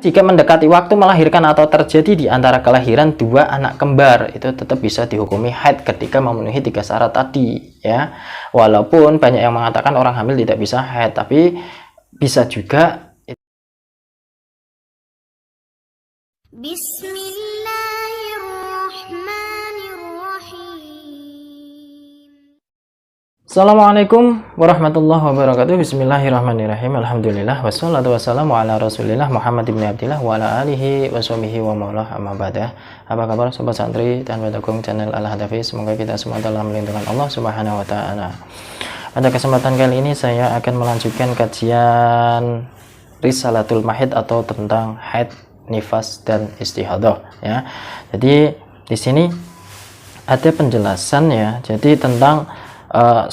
Jika mendekati waktu melahirkan atau terjadi di antara kelahiran dua anak kembar, itu tetap bisa dihukumi haid ketika memenuhi 3 syarat tadi, ya. Walaupun banyak yang mengatakan orang hamil tidak bisa haid, tapi bisa juga. Assalamualaikum warahmatullahi wabarakatuh. Bismillahirrahmanirrahim. Alhamdulillah wassalatu wassalamu ala Rasulillah Muhammad ibn Abdillah wa ala alihi wa sahbihi wa maulah amma ba'dah. Apa kabar sobat santri dan pendukung channel Al-Hadafi? Semoga kita semua dalam lindungan Allah Subhanahu wa taala. Pada kesempatan kali ini saya akan melanjutkan kajian Risalatul Mahid atau tentang haid, nifas dan istihadah, ya. Jadi di sini ada penjelasan, ya. Jadi tentang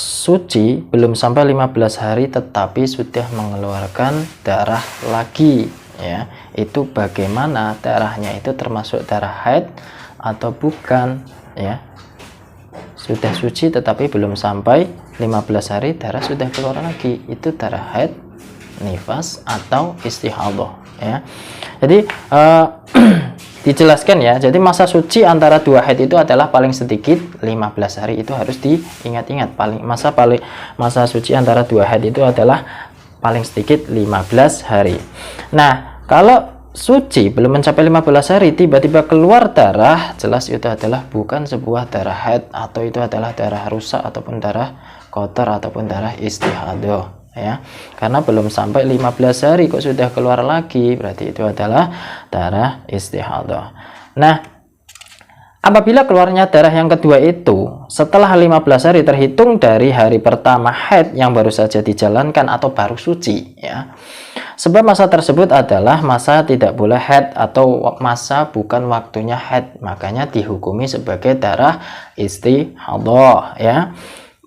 suci belum sampai 15 hari tetapi sudah mengeluarkan darah lagi, ya. Itu bagaimana darahnya, itu termasuk darah haid atau bukan, ya. Sudah suci tetapi belum sampai 15 hari darah sudah keluar lagi, itu darah haid, nifas atau istihadah, ya. Jadi dijelaskan, ya. Jadi masa suci antara dua haid itu adalah paling sedikit 15 hari. Itu harus diingat-ingat. Masa suci antara dua haid itu adalah paling sedikit 15 hari. Nah, kalau suci belum mencapai 15 hari tiba-tiba keluar darah, jelas itu adalah bukan sebuah darah haid, atau itu adalah darah rusak ataupun darah kotor ataupun darah istihadah, ya. Karena belum sampai 15 hari kok sudah keluar lagi, berarti itu adalah darah istihadah. Nah, apabila keluarnya darah yang kedua itu setelah 15 hari terhitung dari hari pertama haid yang baru saja dijalankan atau baru suci, ya. Sebab masa tersebut adalah masa tidak boleh haid atau masa bukan waktunya haid, makanya dihukumi sebagai darah istihadah, ya.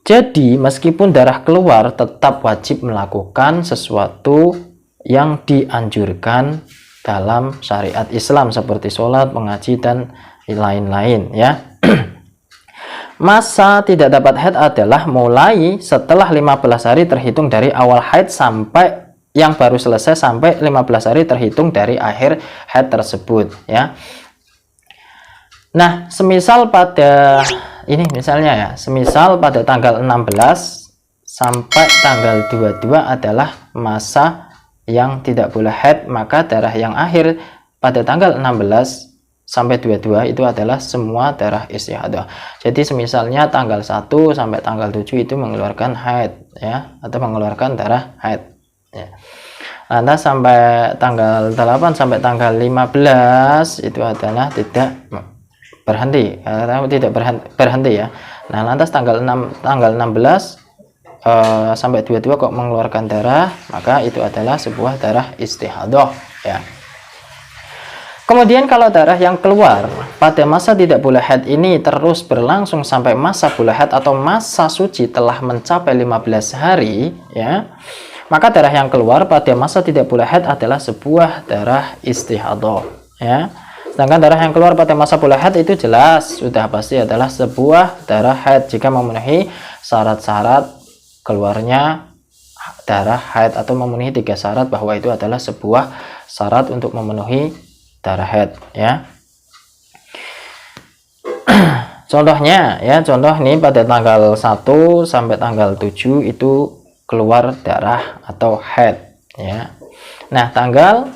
Jadi meskipun darah keluar tetap wajib melakukan sesuatu yang dianjurkan dalam syariat Islam seperti sholat, mengaji dan lain-lain, ya. Masa tidak dapat haid adalah mulai setelah 15 hari terhitung dari awal haid sampai yang baru selesai sampai 15 hari terhitung dari akhir haid tersebut, ya. Nah, semisal pada ini misalnya, ya, semisal pada tanggal 16 sampai tanggal 22 adalah masa yang tidak boleh haid, maka darah yang akhir pada tanggal 16 sampai 22 itu adalah semua darah istihadah. Jadi semisalnya tanggal 1 sampai tanggal 7 itu mengeluarkan haid, ya, atau mengeluarkan darah haid, ya. Lantas sampai tanggal 8 sampai tanggal 15 itu adalah tidak berhenti, tidak berhenti, ya. Nah, lantas tanggal 16 sampai 22 kok mengeluarkan darah, maka itu adalah sebuah darah istihadah, ya. Kemudian kalau darah yang keluar pada masa tidak boleh haid ini terus berlangsung sampai masa boleh haid atau masa suci telah mencapai 15 hari, ya, maka darah yang keluar pada masa tidak boleh haid adalah sebuah darah istihadah, ya. Sedangkan darah yang keluar pada masa boleh haid itu jelas sudah pasti adalah sebuah darah haid jika memenuhi syarat-syarat keluarnya darah haid atau memenuhi 3 syarat bahwa itu adalah sebuah syarat untuk memenuhi darah haid, ya. Contohnya, ya, contoh ini pada tanggal 1 sampai tanggal 7 itu keluar darah atau haid, ya. Nah, tanggal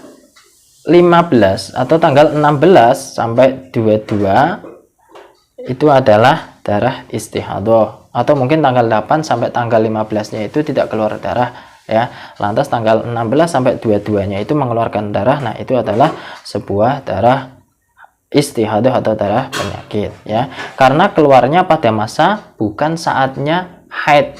15 atau tanggal 16 sampai 22 itu adalah darah istihadah, atau mungkin tanggal 8 sampai tanggal 15-nya itu tidak keluar darah, ya. Lantas tanggal 16 sampai 22-nya itu mengeluarkan darah. Nah, itu adalah sebuah darah istihadah atau darah penyakit, ya. Karena keluarnya pada masa bukan saatnya haid.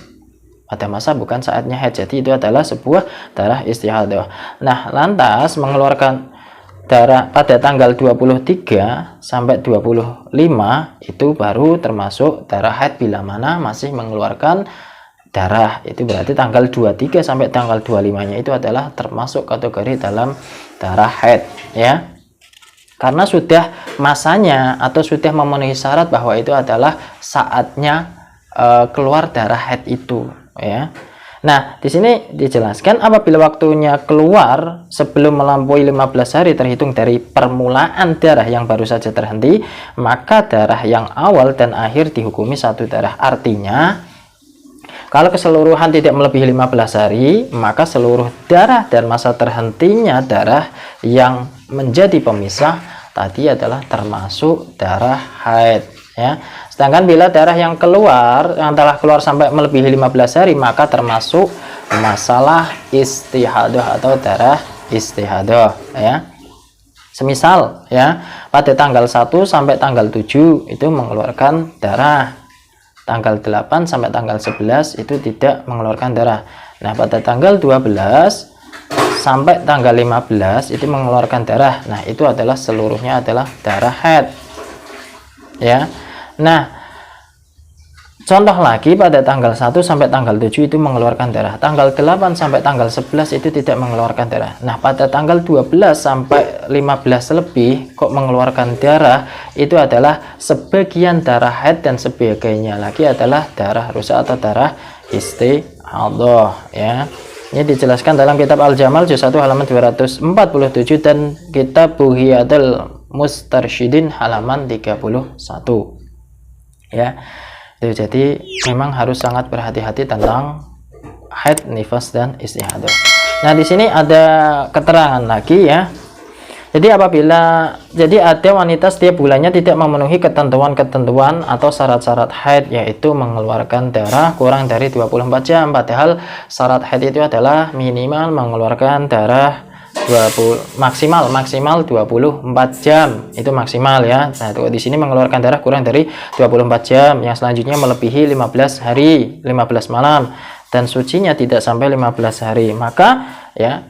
Pada masa bukan saatnya haid. Jadi itu adalah sebuah darah istihadah. Nah, lantas mengeluarkan darah pada tanggal 23 sampai 25 itu baru termasuk darah haid bila mana masih mengeluarkan darah. Itu berarti tanggal 23 sampai tanggal 25-nya itu adalah termasuk kategori dalam darah haid, ya. Karena sudah masanya atau sudah memenuhi syarat bahwa itu adalah saatnya keluar darah haid itu, ya. Nah, di sini dijelaskan apabila waktunya keluar sebelum melampaui 15 hari terhitung dari permulaan darah yang baru saja terhenti, maka darah yang awal dan akhir dihukumi satu darah. Artinya, kalau keseluruhan tidak melebihi 15 hari, maka seluruh darah dan masa terhentinya darah yang menjadi pemisah tadi adalah termasuk darah haid, ya. Sedangkan bila darah yang telah keluar sampai melebihi 15 hari, maka termasuk masalah istihadah atau darah istihadah, ya. Semisal, ya, pada tanggal 1 sampai tanggal 7 itu mengeluarkan darah, tanggal 8 sampai tanggal 11 itu tidak mengeluarkan darah. Nah, pada tanggal 12 sampai tanggal 15 itu mengeluarkan darah. Nah, itu adalah seluruhnya adalah darah haid, ya. Nah, contoh lagi pada tanggal 1 sampai tanggal 7 itu mengeluarkan darah, tanggal 8 sampai tanggal 11 itu tidak mengeluarkan darah. Nah, pada tanggal 12 sampai 15 lebih kok mengeluarkan darah, itu adalah sebagian darah haid dan sebagainya lagi adalah darah rusak atau darah istihadah, ya. Ini dijelaskan dalam kitab Al-Jamal juz 1 halaman 247 dan kitab Buhiyatul Mustarsyidin halaman 31, ya. Itu jadi memang harus sangat berhati-hati tentang haid, nifas dan istihadah. Nah, di sini ada keterangan lagi, ya. Jadi ada wanita setiap bulannya tidak memenuhi ketentuan-ketentuan atau syarat-syarat haid, yaitu mengeluarkan darah kurang dari 24 jam, padahal syarat haid itu adalah minimal mengeluarkan darah maksimal 24 jam, itu maksimal, ya. Nah, di sini mengeluarkan darah kurang dari 24 jam, yang selanjutnya melebihi 15 hari 15 malam dan sucinya tidak sampai 15 hari, maka, ya,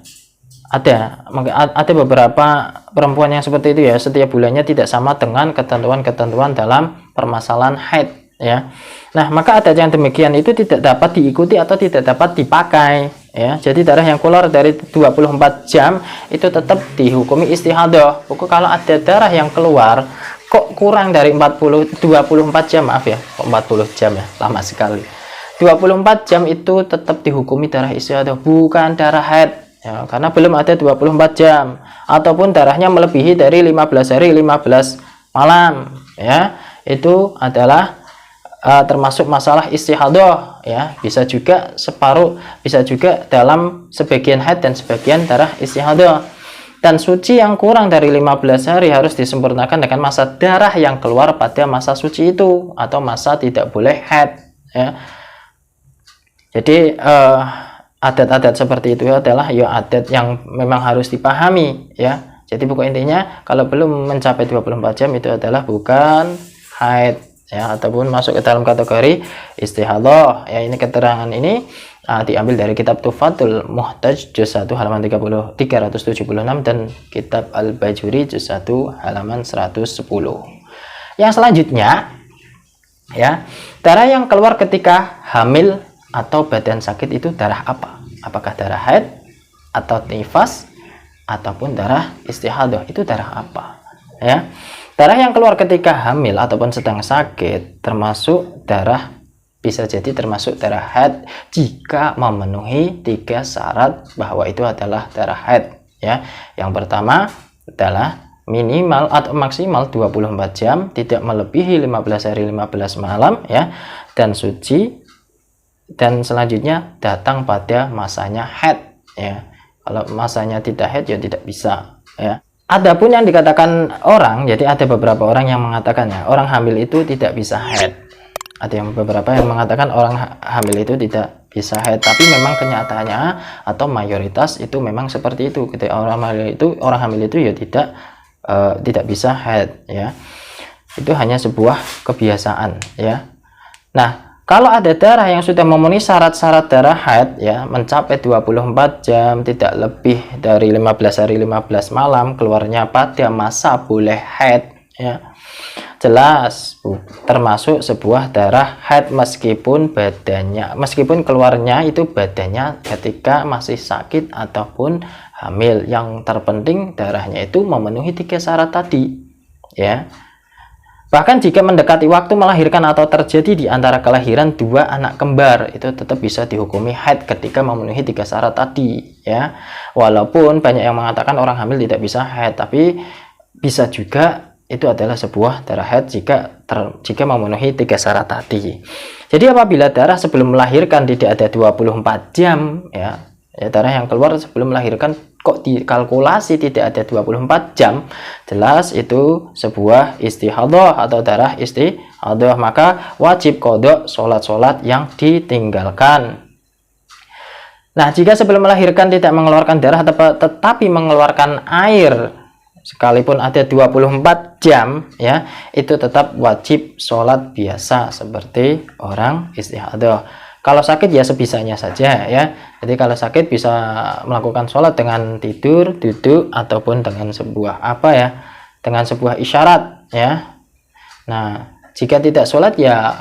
ada beberapa perempuan yang seperti itu, ya, setiap bulannya tidak sama dengan ketentuan-ketentuan dalam permasalahan haid, ya. Nah, maka adat yang demikian itu tidak dapat diikuti atau tidak dapat dipakai, ya. Jadi darah yang keluar dari 24 jam itu tetap dihukumi istihadah. Pokoknya kalau ada darah yang keluar kok kurang dari 24 jam, maaf, ya, kok 40 jam, ya, lama sekali. 24 jam itu tetap dihukumi darah istihadah, bukan darah haid, ya, karena belum ada 24 jam ataupun darahnya melebihi dari 15 hari 15 malam, ya. Itu adalah termasuk masalah istihadah, ya. Bisa juga separuh, bisa juga dalam sebagian haid dan sebagian darah istihadah. Dan suci yang kurang dari 15 hari harus disempurnakan dengan masa darah yang keluar pada masa suci itu atau masa tidak boleh haid, ya. Jadi adat-adat seperti itu adalah, ya, adat yang memang harus dipahami, ya. Jadi pokok intinya kalau belum mencapai 24 jam itu adalah bukan haid, ya, ataupun masuk ke dalam kategori istihadah, ya. Ini keterangan ini diambil dari kitab Tuhfatul Muhtaj juz 1 halaman 376 dan kitab Al-Bajuri juz 1 halaman 110. Yang selanjutnya, ya, darah yang keluar ketika hamil atau badan sakit itu darah apa? Apakah darah haid atau nifas ataupun darah istihadah? Itu darah apa, ya? Darah yang keluar ketika hamil ataupun sedang sakit termasuk darah, bisa jadi termasuk darah haid jika memenuhi 3 syarat bahwa itu adalah darah haid, ya. Yang pertama adalah minimal atau maksimal 24 jam, tidak melebihi 15 hari 15 malam, ya, dan suci, dan selanjutnya datang pada masanya haid, ya. Kalau masanya tidak haid, ya tidak bisa, ya. Adapun yang dikatakan orang, jadi ada beberapa orang yang mengatakannya orang hamil itu tidak bisa haid. Ada yang beberapa yang mengatakan orang hamil itu tidak bisa haid, tapi memang kenyataannya atau mayoritas itu memang seperti itu. Ketika orang hamil itu ya tidak bisa haid, ya. Itu hanya sebuah kebiasaan, ya. Nah, kalau ada darah yang sudah memenuhi syarat-syarat darah haid, ya, mencapai 24 jam, tidak lebih dari 15 hari 15 malam, keluarnya pada masa boleh haid, ya, jelas termasuk sebuah darah haid meskipun keluarnya itu badannya ketika masih sakit ataupun hamil. Yang terpenting darahnya itu memenuhi 3 syarat tadi, ya. Bahkan jika mendekati waktu melahirkan atau terjadi di antara kelahiran dua anak kembar, itu tetap bisa dihukumi haid ketika memenuhi 3 syarat tadi ya. Walaupun banyak yang mengatakan orang hamil tidak bisa haid, tapi bisa juga itu adalah sebuah darah haid jika memenuhi 3 syarat tadi. Jadi apabila darah sebelum melahirkan tidak ada 24 jam ya, darah yang keluar sebelum melahirkan kok dikalkulasi tidak ada 24 jam, jelas itu sebuah istihadah atau darah istihadah, maka wajib qadha sholat-sholat yang ditinggalkan. Nah, jika sebelum melahirkan tidak mengeluarkan darah tetapi mengeluarkan air sekalipun ada 24 jam ya, itu tetap wajib sholat biasa seperti orang istihadah. Kalau sakit ya sebisanya saja ya. Jadi kalau sakit bisa melakukan sholat dengan tidur, duduk, ataupun dengan sebuah dengan sebuah isyarat ya. Nah, jika tidak sholat ya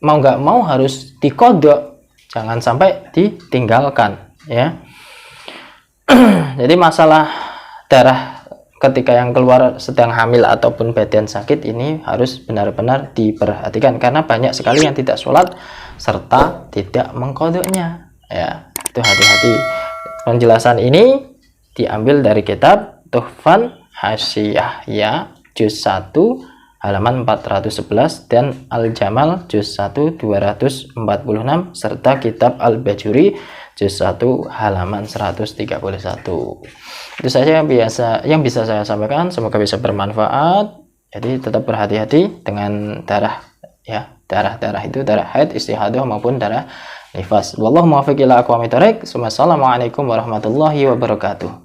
mau nggak mau harus diqadha, jangan sampai ditinggalkan ya. Jadi masalah darah ketika yang keluar sedang hamil ataupun badan sakit ini harus benar-benar diperhatikan, karena banyak sekali yang tidak sholat serta tidak mengqadhanya ya. Itu hati-hati. Penjelasan ini diambil dari kitab Tuhfan Hasyiyah ya, juz 1 halaman 411 dan Al-Jamal juz 1 246 serta kitab Al-Bajuri juz 1 halaman 131. Itu saja yang bisa saya sampaikan, semoga bisa bermanfaat. Jadi tetap berhati-hati dengan darah ya. Darah itu darah haid, istihadah maupun darah nifas. Wallahu muwaffiq ila aqwamit thoriq. Wassalamualaikum warahmatullahi wabarakatuh.